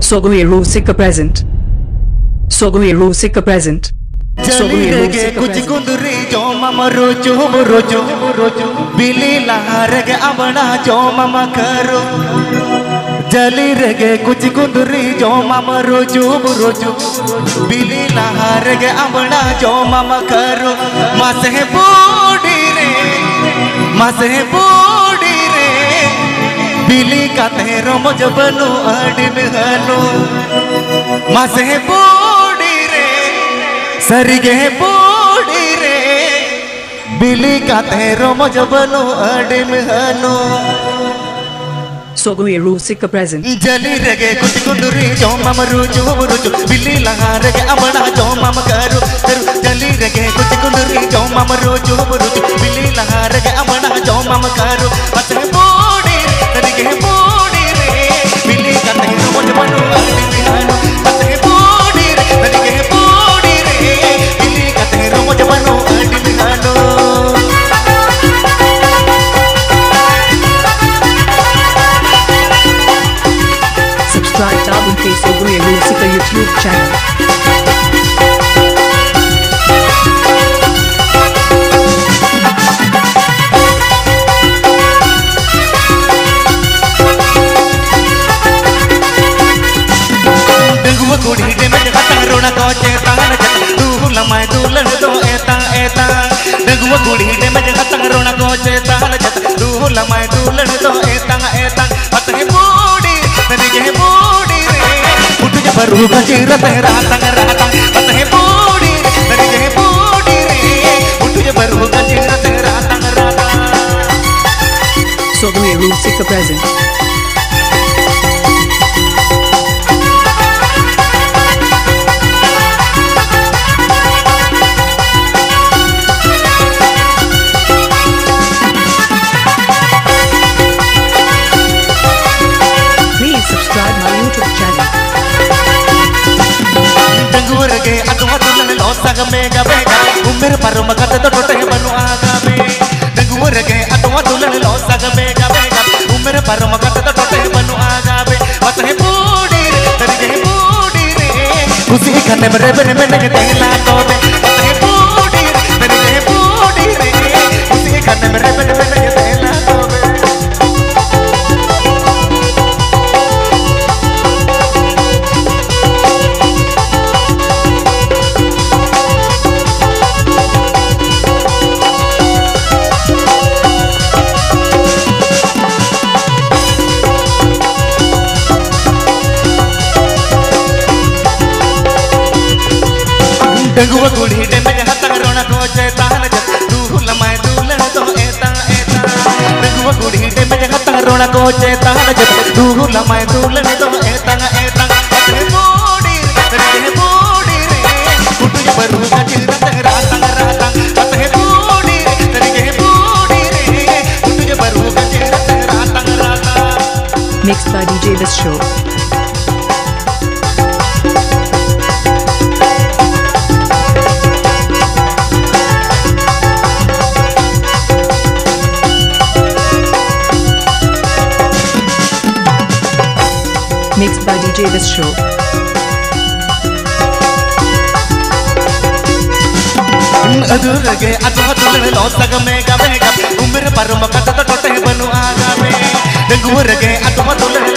Sogoe Rusika present. Sogoe Rusika present. Sogoe Rusika kuch kunduri jo mama rojo rojo rojo bili laharge abana jo mama karo jali rege kuch kunduri jo mama rojo rojo bili laharge abana jo mama karo mase bodi re बिली का तेरो मुझे बनो अडिन हनो मसे बूढ़ी रे सरिगे बूढ़ी रे बिली का तेरो मुझे बनो अडिन हनो Sogoe Rusika present. जली रगे कुछ कुंडरी जो मामा रोजो रोजो बिली लगा रगे अबड़ा जो मामा करो जली रगे कुछ कुंडरी जो मामा रोजो रोजो बिली लगा रगे अबड़ा जो मामा करो मसे बूढ़ी तरीके बूढ़ी रे बिली का तेरो मुझे बनो अडिन हनो मसे बूढ़ी रे तरीके बूढ़ी रे बिली का तेरो मुझे बनो अडिन हनो Subscribe Dabun K Sogoe Rusika YouTube channel. कुड़ी में जगत रोना को चेता तू लमाए दुल्हन तो एता एता डगुआ कुड़ी में जगत रोना को चेता तू लमाए दुल्हन तो एता एता पतंग बूढ़ी तनिके बूढ़ी रे उठ जा बरू का चेहरा तेरा तंग रहता पतंग बूढ़ी तनिके बूढ़ी रे उठ जा बरू का चेहरा तेरा तंग रहता Sogoe Rusika present. Subscribe my YouTube channel. डंगूर के अतवा दुल्हन लौसा गमेगा बेगा उम्र पर मगत तो टोटे बनु आगा में डंगूर के अतवा दुल्हन लौसा गमेगा बेगा उम्र पर मगत तो टोटे बनु आगा में पतंग बूढ़ी रे तरीके बूढ़ी रे खुशी खाने में रेबन में लगे तेला तो में पतंग बूढ़ी रे तरीके बूढ़ी रे खुशी खाने में रेबन में लगे तेला तो में डगुआ कुड़ी में जगत रोना को चेता तू लमाए दुल्हन तो एता एता डगुआ कुड़ी में जगत रोना को चेता तू लमाए दुल्हन तो एता एता पतंग बूढ़ी तरीके बूढ़ी रे उठ जा बरू का चेहरा तेरा तंग रहता पतंग बूढ़ी तरीके बूढ़ी रे उठ जा बरू का चेहरा तेरा तंग रहता Mixed by DJ This Show. Mixed by DJ This Show. अधूरगे अतवा दुल्हन लौसा गमेगा बेगा उम्र पर मगत तो टोटे बनु आगा में डंगूर के अतवा दुल्हन